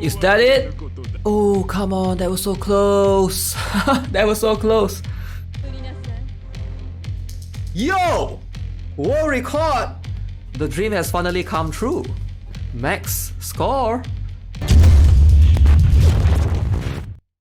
Is that it? Oh, come on, that was so close. That was so close. Yo! World record! The dream has finally come true. Max score.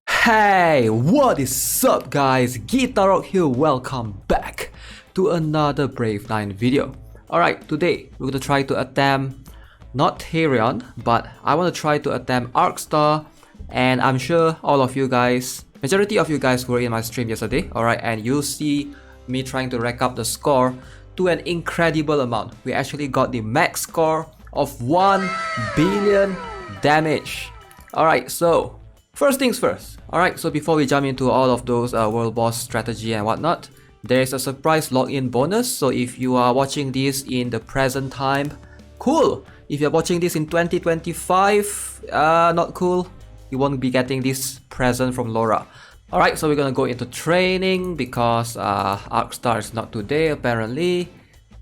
Hey, what is up guys? Guitarok here, welcome back to another Brave 9 video. Alright, today we're going to try to attempt not Therion, but I want to try to attempt Arcstar, and I'm sure all of you guys, majority of you guys were in my stream yesterday, alright, and you see me trying to rack up the score to an incredible amount. We actually got the max score of 1 billion damage. Alright, so first things first. Alright, so before we jump into all of those world boss strategy and whatnot, there is a surprise login bonus. So if you are watching this in the present time, cool. If you're watching this in 2025, not cool. You won't be getting this present from Laura. Alright, so we're gonna go into training because Arcstar is not today apparently.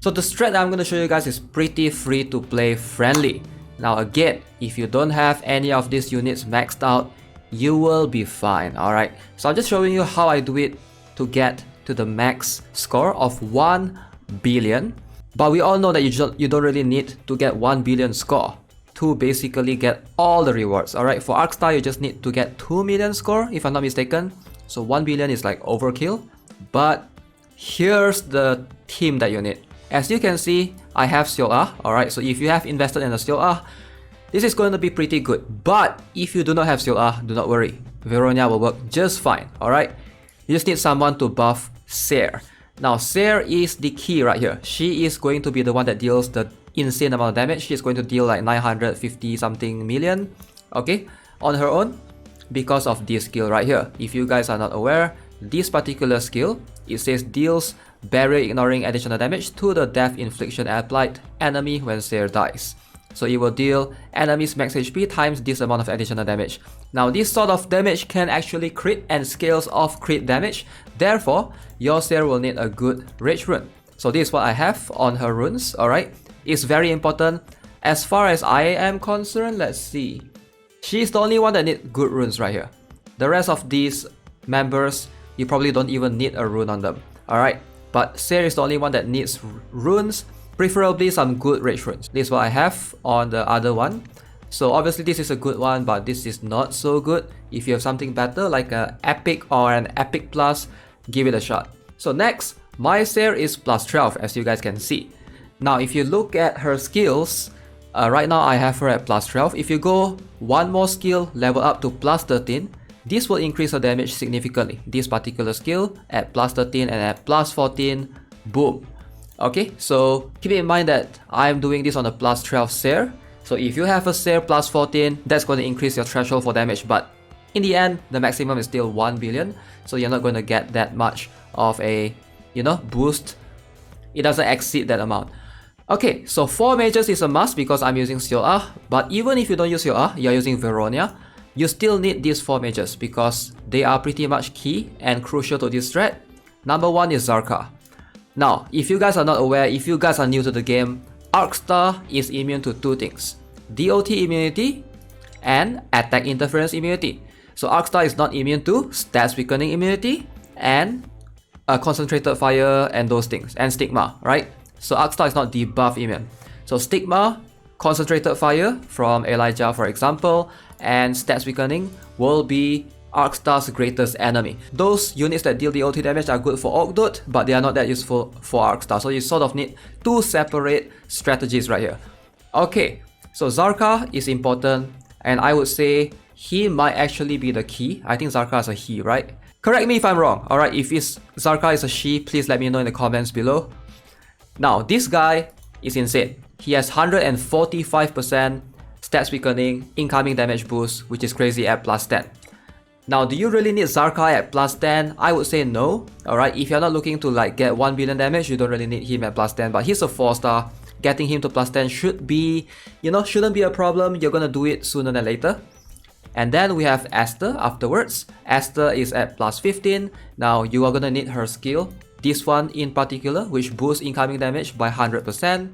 So the strat that I'm gonna show you guys is pretty free to play friendly. Now again, if you don't have any of these units maxed out, you will be fine. Alright, so I'm just showing you how I do it to get to the max score of 1 billion. But we all know that you don't really need to get 1 billion score to basically get all the rewards. Alright, for Arcstar you just need to get 2 million score if I'm not mistaken. So 1 billion is like overkill. But here's the team that you need. As you can see, I have Seola. Alright, so if you have invested in a Seola, this is going to be pretty good. But if you do not have Seola, do not worry. Veronia will work just fine. Alright, you just need someone to buff Seer. Now Seer is the key right here. She is going to be the one that deals the insane amount of damage. She is going to deal like 950 something million, okay, on her own because of this skill right here. If you guys are not aware, this particular skill, it says deals barrier ignoring additional damage to the death infliction applied enemy when Seer dies. So it will deal enemies max HP times this amount of additional damage. Now this sort of damage can actually crit and scales off crit damage. Therefore, your Seer will need a good rage rune. So this is what I have on her runes, alright. It's very important. As far as I am concerned, let's see. She's the only one that needs good runes right here. The rest of these members, you probably don't even need a rune on them, alright. But Seer is the only one that needs runes, preferably some good rage runes. This is what I have on the other one. So obviously this is a good one, but this is not so good. If you have something better like an epic or an epic plus, give it a shot. So next, my Seer is plus 12 as you guys can see. Now if you look at her skills, right now I have her at plus 12. If you go one more skill level up to plus 13, this will increase her damage significantly. This particular skill at plus 13 and at plus 14, boom. Okay, so keep in mind that I'm doing this on a plus 12 Seer. So if you have a Seer plus 14, that's going to increase your threshold for damage. But in the end, the maximum is still 1 billion. So you're not going to get that much of a, boost. It doesn't exceed that amount. Okay, so 4 mages is a must because I'm using Seola. But even if you don't use Seola, you're using Veronia, you still need these 4 mages because they are pretty much key and crucial to this strat. Number 1 is Zarka. Now, if you guys are not aware, if you guys are new to the game, Arcstar is immune to 2 things. DOT immunity and attack interference immunity. So Arcstar is not immune to stats weakening immunity and concentrated fire and those things, and stigma, right? So Arcstar is not debuff immune. So stigma, concentrated fire from Elijah for example, and stats weakening will be Arcstar's greatest enemy. Those units that deal DOT damage are good for Orkdot, but they are not that useful for Arcstar. So you sort of need 2 separate strategies right here. Okay, so Zarka is important, and I would say he might actually be the key. I think Zarka is a he, right? Correct me if I'm wrong. Alright, if Zarka is a she, please let me know in the comments below. Now, this guy is insane. He has 145% stats weakening, incoming damage boost, which is crazy at plus 10. Now, do you really need Zarka at plus 10? I would say no. Alright, if you're not looking to like get 1 billion damage, you don't really need him at plus 10. But he's a 4-star. Getting him to plus 10 should be, shouldn't be a problem. You're gonna do it sooner than later. And then we have Esther afterwards. Esther is at plus 15. Now, you are gonna need her skill. This one in particular, which boosts incoming damage by 100%.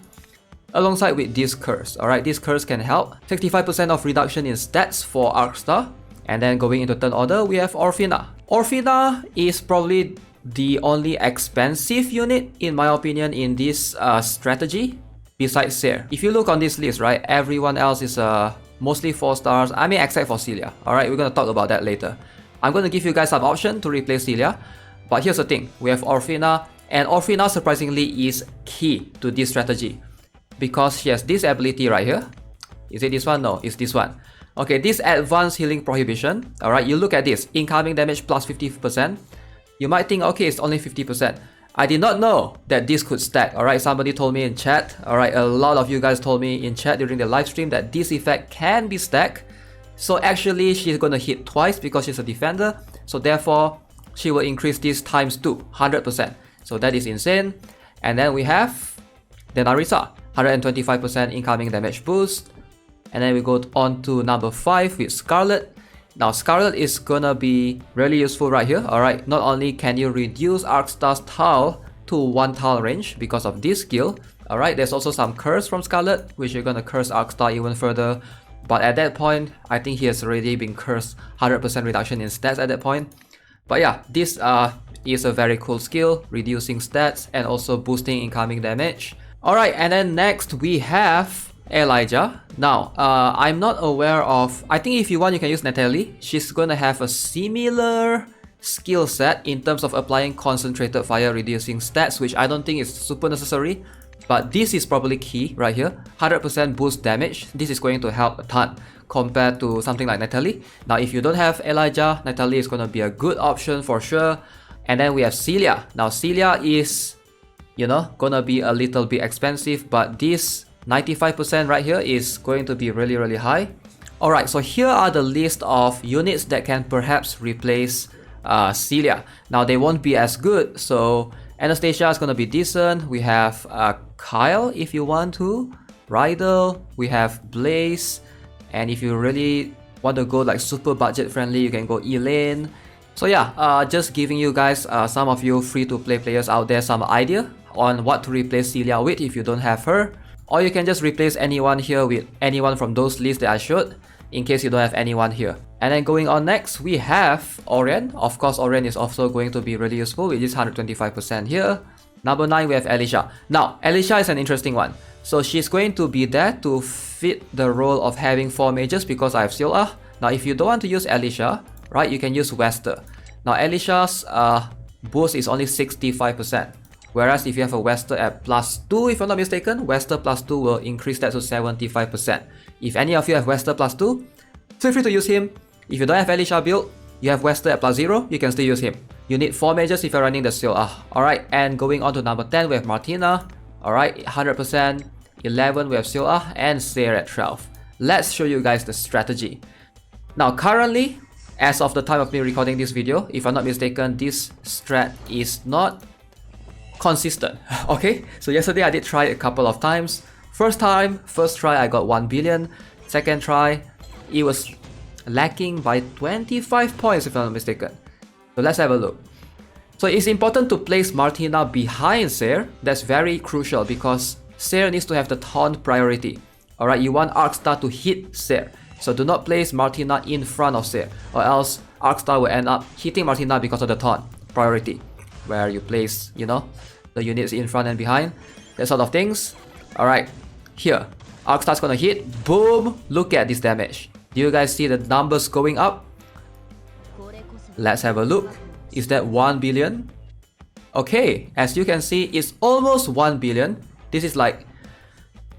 alongside with this curse. Alright, this curse can help. 65% of reduction in stats for Arcstar. And then going into turn order, we have Orphina. Orphina is probably the only expensive unit, in my opinion, in this strategy, besides Seer. If you look on this list, right, everyone else is mostly 4 stars. I mean, except for Celia. Alright, we're gonna talk about that later. I'm gonna give you guys some option to replace Celia. But here's the thing, we have Orphina, and Orphina surprisingly is key to this strategy. Because she has this ability right here. Is it this one? No, it's this one. Okay, this advanced healing prohibition. Alright, you look at this, incoming damage plus 50%. You might think, okay, it's only 50%. I did not know that this could stack. Alright, somebody told me in chat. Alright, a lot of you guys told me in chat during the live stream that this effect can be stacked. So actually, she's gonna hit twice because she's a defender. So therefore, she will increase this times 2, 100%. So that is insane. And then we have the Narissa, 125% incoming damage boost. And then we go on to number 5 with Scarlet. Now Scarlet is gonna be really useful right here. Alright, not only can you reduce Arcstar's tile to 1 tile range because of this skill. Alright, there's also some curse from Scarlet, which you're gonna curse Arcstar even further. But at that point, I think he has already been cursed 100% reduction in stats at that point. But yeah, this is a very cool skill, reducing stats and also boosting incoming damage. Alright, and then next we have Elijah. Now, I'm not aware of... I think if you want, you can use Natalie. She's gonna have a similar skill set in terms of applying concentrated fire, reducing stats, which I don't think is super necessary. But this is probably key right here. 100% boost damage. This is going to help a ton compared to something like Natalie. Now, if you don't have Elijah, Natalie is gonna be a good option for sure. And then we have Celia. Now, Celia is, you know, gonna be a little bit expensive, but this 95% right here is going to be really, really high. Alright, so here are the list of units that can perhaps replace Celia. Now, they won't be as good, so Anastasia is gonna be decent. We have Kyle if you want to, Rydell, we have Blaze, and if you really want to go like super budget friendly, you can go Elaine. So yeah, just giving you guys, some of you free-to-play players out there, some idea on what to replace Celia with if you don't have her. Or you can just replace anyone here with anyone from those lists that I showed, in case you don't have anyone here. And then going on next, we have Orion. Of course, Orion is also going to be really useful with this 125% here. Number 9, we have Alicia. Now, Alicia is an interesting one. So she's going to be there to fit the role of having 4 mages because I have Scylla. Now, if you don't want to use Alicia, right, you can use Wester. Now, Alicia's boost is only 65%. Whereas if you have a Wester at +2, if I'm not mistaken, Wester +2 will increase that to 75%. If any of you have Wester +2, feel free to use him. If you don't have Alicia build, you have Wester at +0, you can still use him. You need 4 mages if you're running the Scylla. Alright, and going on to number 10, we have Martina. Alright, 100%. 11, we have Scylla, and Seer at 12. Let's show you guys the strategy. Now, currently, as of the time of me recording this video, if I'm not mistaken, this strat is not consistent. Okay, so yesterday I did try it a couple of times. First try I got 1 billion. Second try, it was lacking by 25 points if I'm not mistaken. So let's have a look. So it's important to place Martina behind Seer. That's very crucial because Seer needs to have the taunt priority. Alright, you want Arcstar to hit Seer. So do not place Martina in front of Seer, or else Arcstar will end up hitting Martina because of the taunt priority, where you place, you know, the units in front and behind, that sort of things. Alright, here, Arcstar's gonna hit, boom, look at this damage. Do you guys see the numbers going up? Let's have a look. Is that 1 billion? Okay, as you can see, it's almost 1 billion. This is like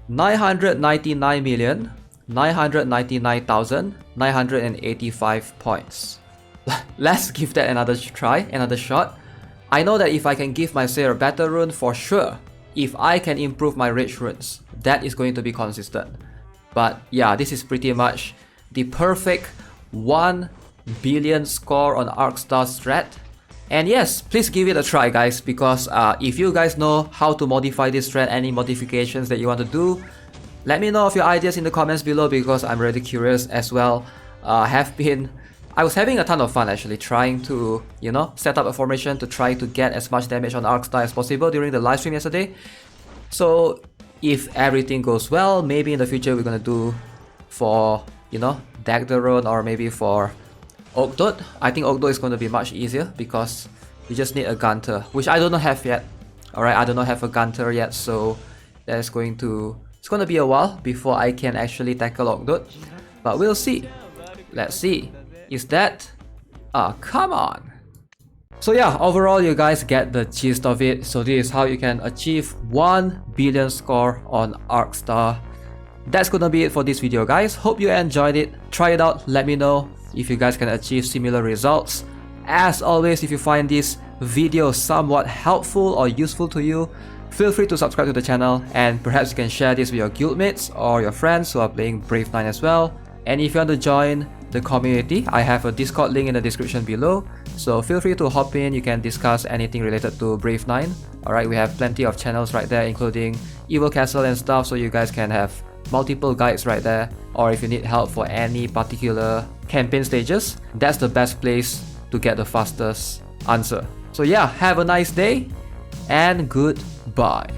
999,985 points. Let's give that another try, another shot. I know that if I can give my Seer a better rune, for sure, if I can improve my rage runes, that is going to be consistent. But yeah, this is pretty much the perfect 1 billion score on Arcstar strat. And yes, please give it a try guys, because if you guys know how to modify this strat, any modifications that you want to do, let me know of your ideas in the comments below, because I'm really curious as well. I was having a ton of fun actually trying to, you know, set up a formation to try to get as much damage on Arcstar as possible during the live stream yesterday. So if everything goes well, maybe in the future we're gonna do for, you know, Dagdaron or maybe for Ogdot. I think Ogdot is gonna be much easier because you just need a Gunter, which I do not have yet. Alright, I do not have a Gunter yet, so it's gonna be a while before I can actually tackle Ogdot. But we'll see. Let's see. Is that... come on. So yeah, overall you guys get the gist of it. So this is how you can achieve 1 billion score on Arcstar. That's gonna be it for this video, guys. Hope you enjoyed it. Try it out, let me know if you guys can achieve similar results. As always, if you find this video somewhat helpful or useful to you, feel free to subscribe to the channel, and perhaps you can share this with your guildmates or your friends who are playing Brave 9 as well. And if you want to join the community, I have a Discord link in the description below, so feel free to hop in. You can discuss anything related to Brave 9. Alright, we have plenty of channels right there, including Evil Castle and stuff, so you guys can have multiple guides right there. Or if you need help for any particular campaign stages, that's the best place to get the fastest answer. So yeah, have a nice day and goodbye.